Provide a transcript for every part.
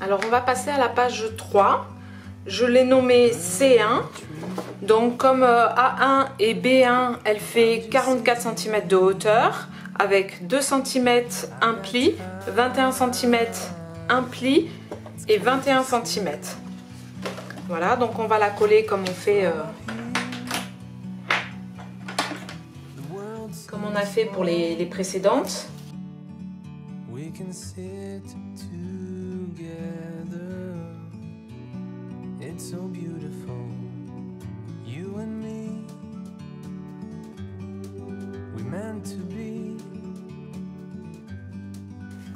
Alors on va passer à la page 3. Je l'ai nommée C1. Donc comme A1 et B1, elle fait 44 cm de hauteur avec 2 cm un pli, 21 cm un pli et 21 cm. Voilà, donc on va la coller comme on a fait pour les précédentes.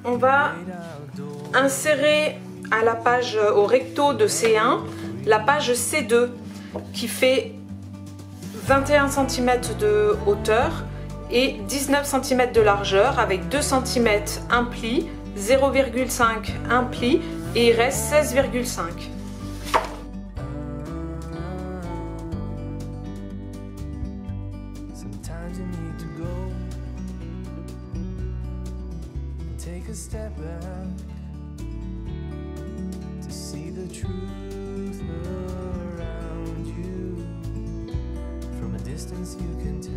On va insérer à la page, au recto de C1, la page C2 qui fait 21 cm de hauteur et 19 cm de largeur avec 2 cm un pli, 0,5 un pli et il reste 16,5. Take a step back to see the truth around you. From a distance you can tell.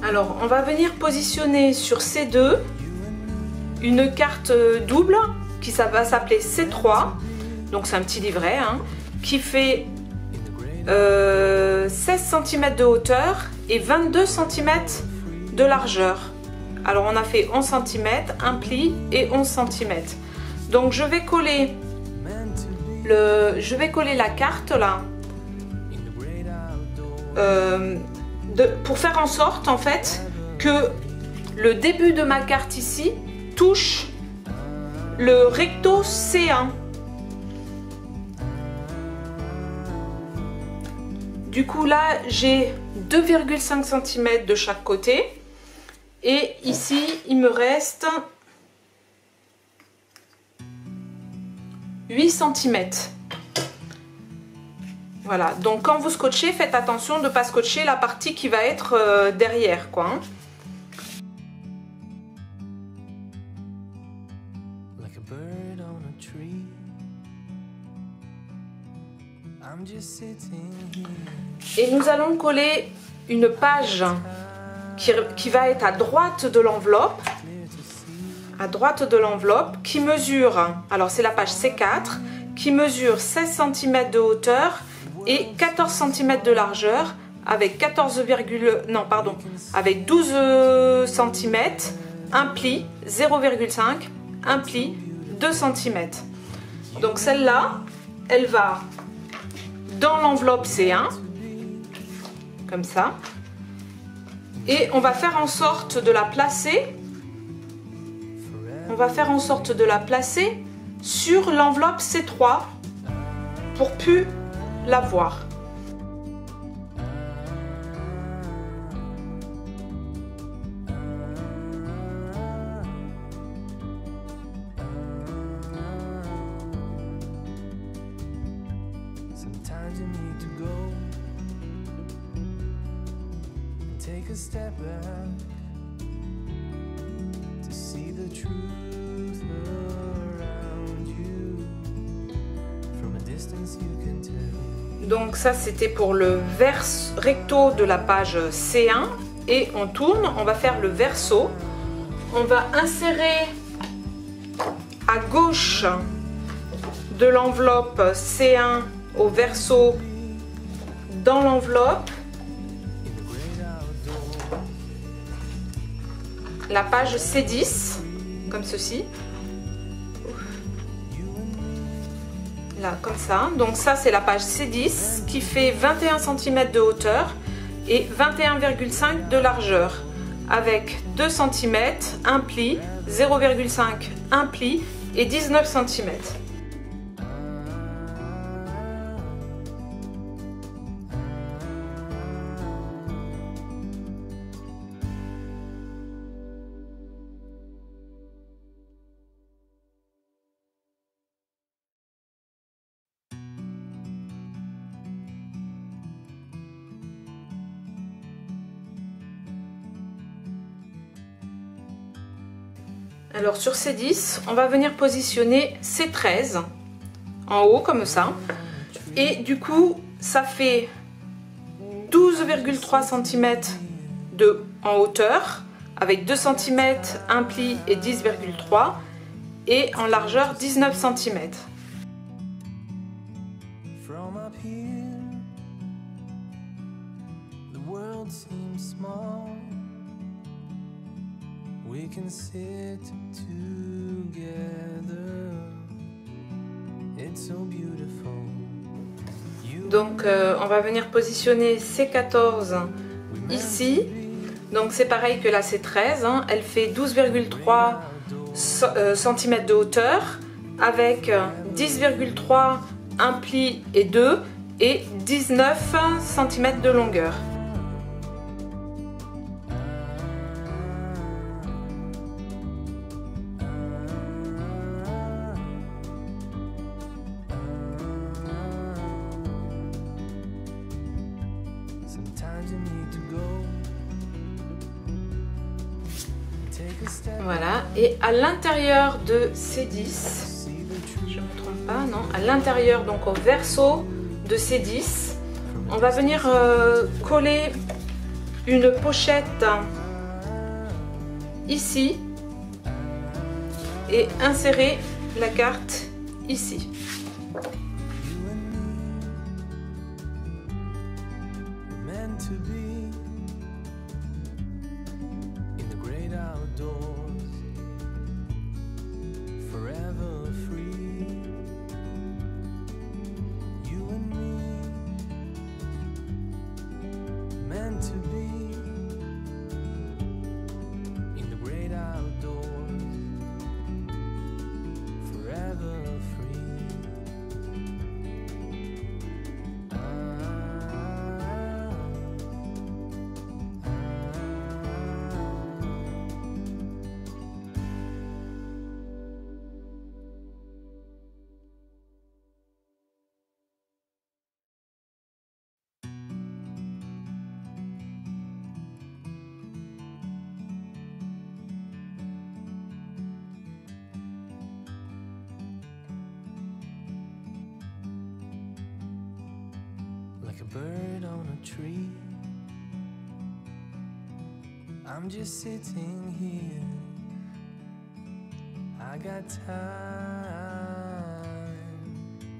Alors, on va venir positionner sur C2 une carte double qui va s'appeler C3. Donc c'est un petit livret hein, qui fait 16 cm de hauteur et 22 cm de largeur. Alors on a fait 11 cm, un pli et 11 cm. Donc je vais coller la carte là pour faire en sorte en fait que le début de ma carte ici touche le recto C1. Du coup là j'ai 2,5 cm de chaque côté et ici il me reste 8 cm. Voilà, donc quand vous scotchez, faites attention de ne pas scotcher la partie qui va être derrière quoi. Hein. Et nous allons coller une page qui va être à droite de l'enveloppe. Qui mesure, alors c'est la page C4, qui mesure 16 cm de hauteur et 14 cm de largeur avec avec 12 cm, un pli, 0,5, un pli, 2 cm. Donc celle-là, elle va dans l'enveloppe C1, comme ça, et on va faire en sorte de la placer. Sur l'enveloppe C3 pour plus la voir. Sometimes you need to go and take a step back to see the truth around you. From a distance you can tell. Donc ça c'était pour le recto de la page C1 et on tourne, on va faire le verso. On va insérer à gauche de l'enveloppe C1 au verso dans l'enveloppe la page C10 comme ceci, là comme ça. Donc ça c'est la page C10 qui fait 21 cm de hauteur et 21,5 de largeur avec 2 cm, un pli, 0,5 un pli et 19 cm. Alors sur ces 10, on va venir positionner ces 13 en haut comme ça. Et du coup, ça fait 12,3 cm en hauteur avec 2 cm un pli et 10,3 et en largeur 19 cm. Donc on va venir positionner C14 ici. Donc c'est pareil que la C13, hein. Elle fait 12,3 cm de hauteur avec 10,3 un pli et 2 et 19 cm de longueur. Voilà, et à l'intérieur de ces 10, je ne me trompe pas, non, à l'intérieur, donc au verso de ces 10, on va venir coller une pochette ici et insérer la carte ici. Like a bird on a tree, I'm just sitting here. I got time,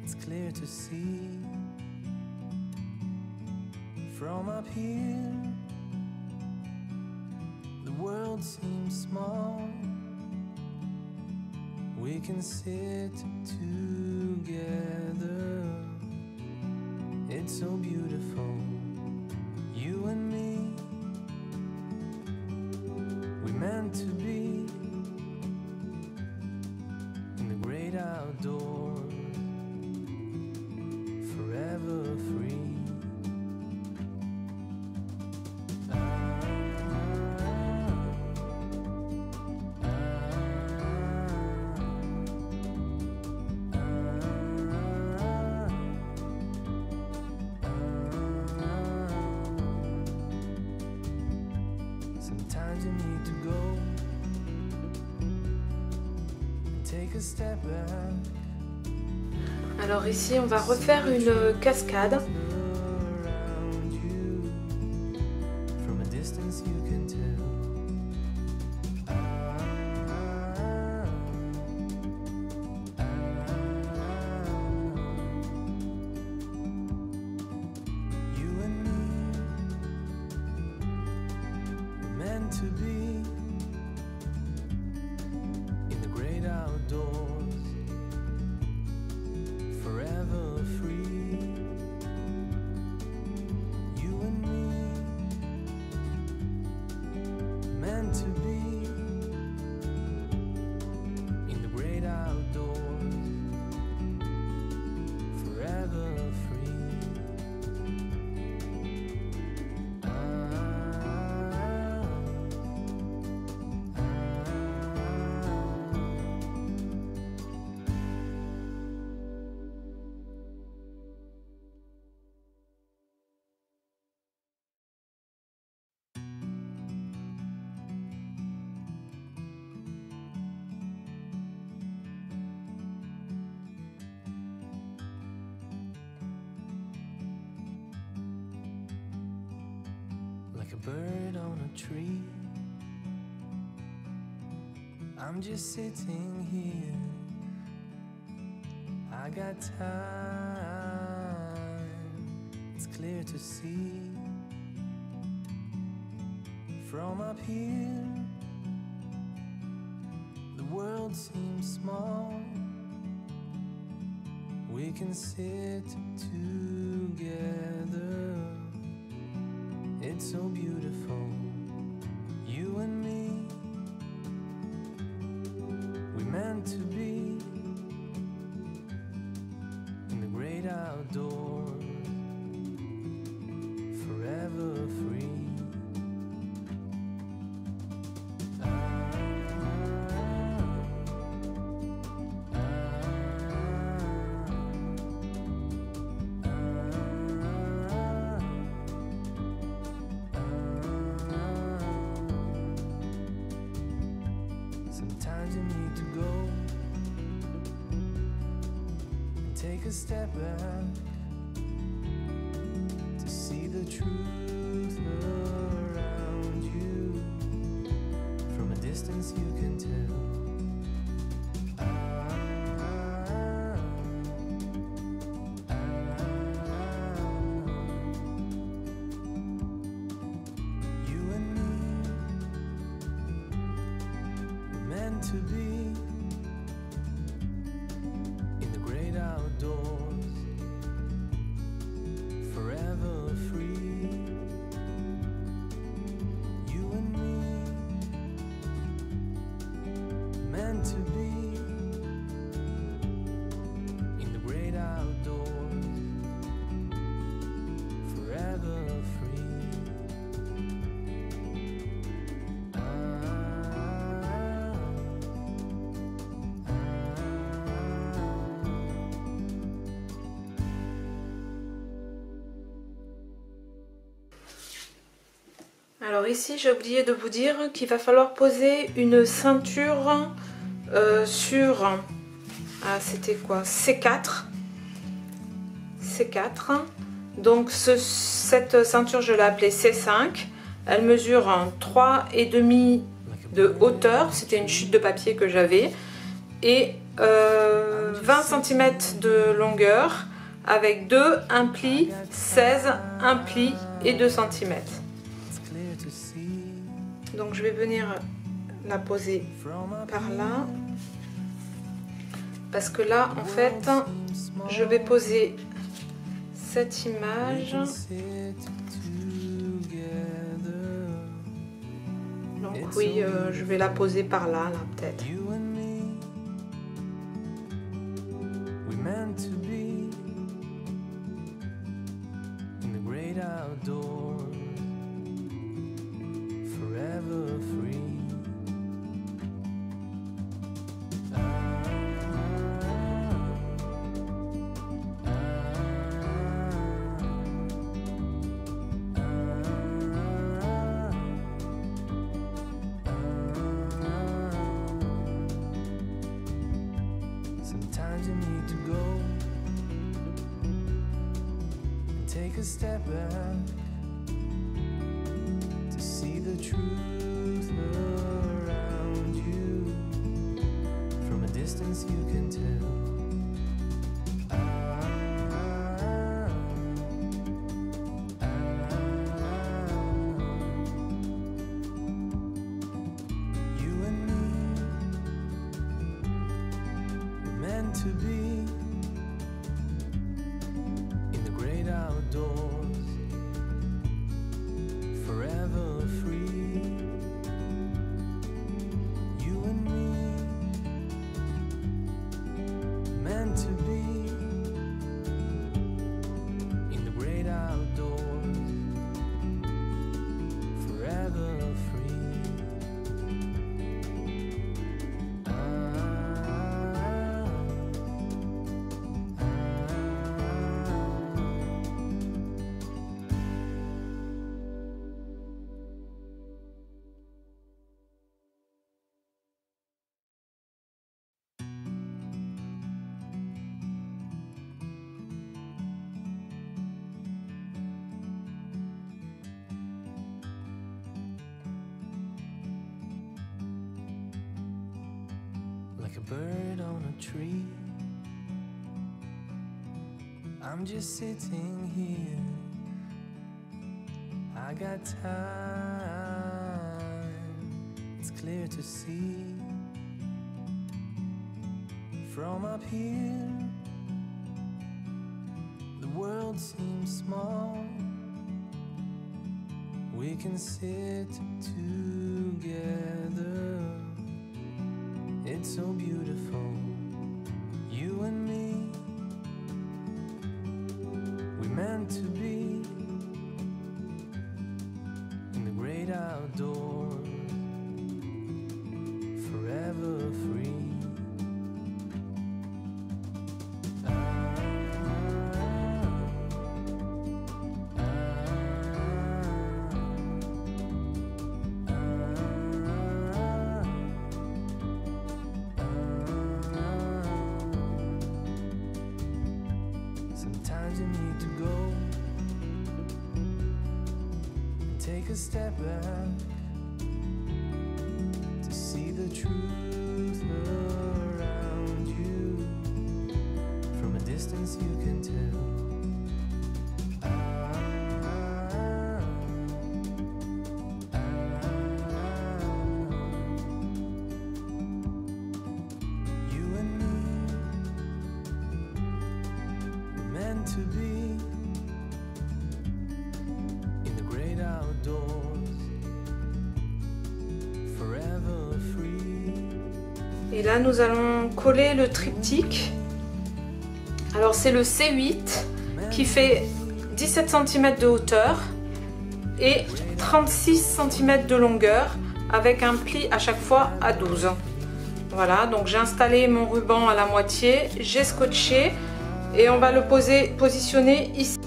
it's clear to see. From up here, the world seems small. We can sit together. It's so beautiful, you and me. We meant to be in the great outdoors, forever free. Sometimes you need to go and take a step back. Alors ici on va refaire une cascade. From a distance you can tell. You and me, meant to be in the great outdoors, forever free. You and me, meant to be in the great outdoors, forever free. like a bird on a tree. I'm just sitting here, I got time, it's clear to see. From up here, the world seems small. We can sit together, it's so beautiful, you and me. We meant to be in the great outdoors, forever free. Sometimes you need to go and take a step back to see the truth around you. From a distance you can tell. To be in the great outdoors, forever free. You and me, meant to be in the great outdoors, forever free. Alors ici j'ai oublié de vous dire qu'il va falloir poser une ceinture sur, c'était quoi, C4. Donc cette ceinture je l'ai appelée C5. Elle mesure 3,5 de hauteur, c'était une chute de papier que j'avais, et 20 cm de longueur avec 2, un pli, 16, un pli et 2 cm. Donc je vais venir la poser par là, parce que là en fait je vais poser cette image. Donc oui, je vais la poser par là, peut-être. Sometimes you need to go and take a step back to see the truth around you. From a distance you can tell. To be in the great outdoors, forever free. You and me, meant to be in the great outdoors, forever free. like a bird on a tree. I'm just sitting here. I got time. It's clear to see from up here. The world seems small. We can sit together. It's so beautiful, you and me. We meant to be in the great outdoors, forever free. Sometimes you need to go and take a step back to see the truth around you. From a distance you can tell. You and me, meant to be in the great outdoors, forever free. Et là nous allons coller le triptyque. Alors c'est le C8 qui fait 17 cm de hauteur et 36 cm de longueur avec un pli à chaque fois à 12. Voilà, donc j'ai installé mon ruban à la moitié, j'ai scotché et on va le positionner ici.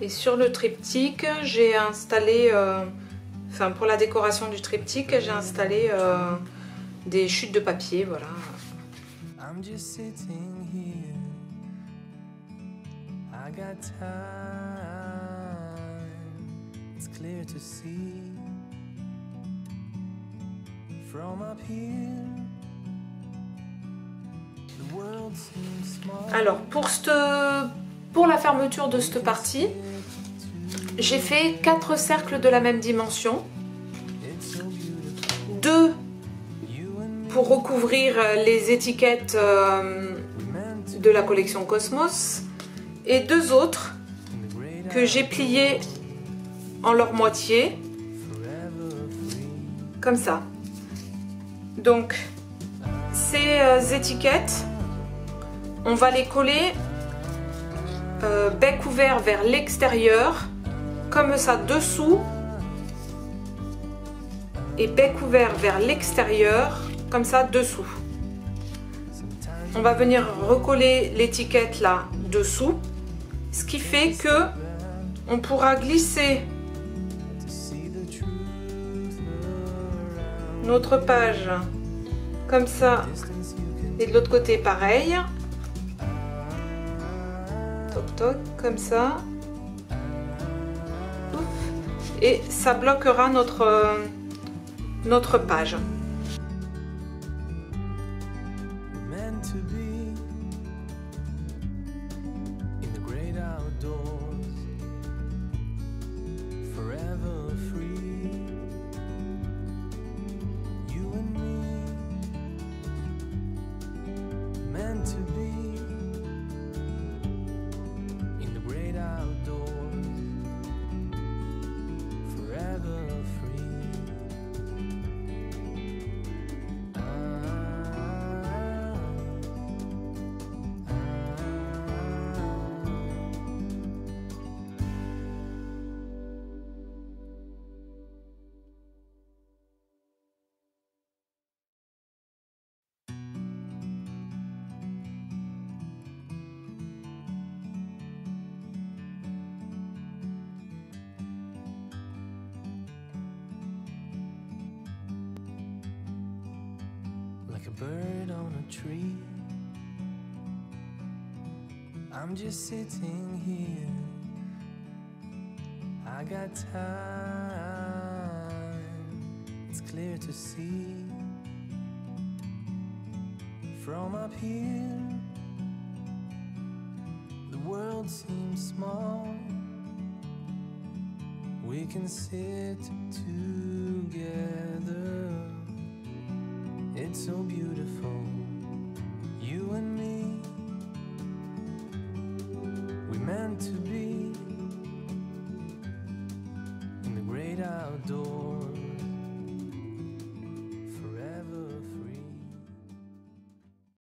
Et sur le triptyque, j'ai installé, pour la décoration du triptyque, j'ai installé des chutes de papier, voilà. I'm just sitting here. I got time. It's clear to see from up here. The world seems small. Alors pour la fermeture de cette partie, j'ai fait 4 cercles de la même dimension, 2 pour recouvrir les étiquettes de la collection Cosmos et 2 autres que j'ai pliés en leur moitié, comme ça. Donc ces étiquettes, on va les coller bec ouvert vers l'extérieur, comme ça dessous, et bec ouvert vers l'extérieur, comme ça dessous. On va venir recoller l'étiquette là dessous, ce qui fait que on pourra glisser notre page comme ça et de l'autre côté pareil. Toc toc, comme ça. Ouf. Et ça bloquera notre page. bird on a tree. I'm just sitting here. I got time, it's clear to see. From up here, the world seems small. We can sit together. It's so beautiful, you and me. We meant to be.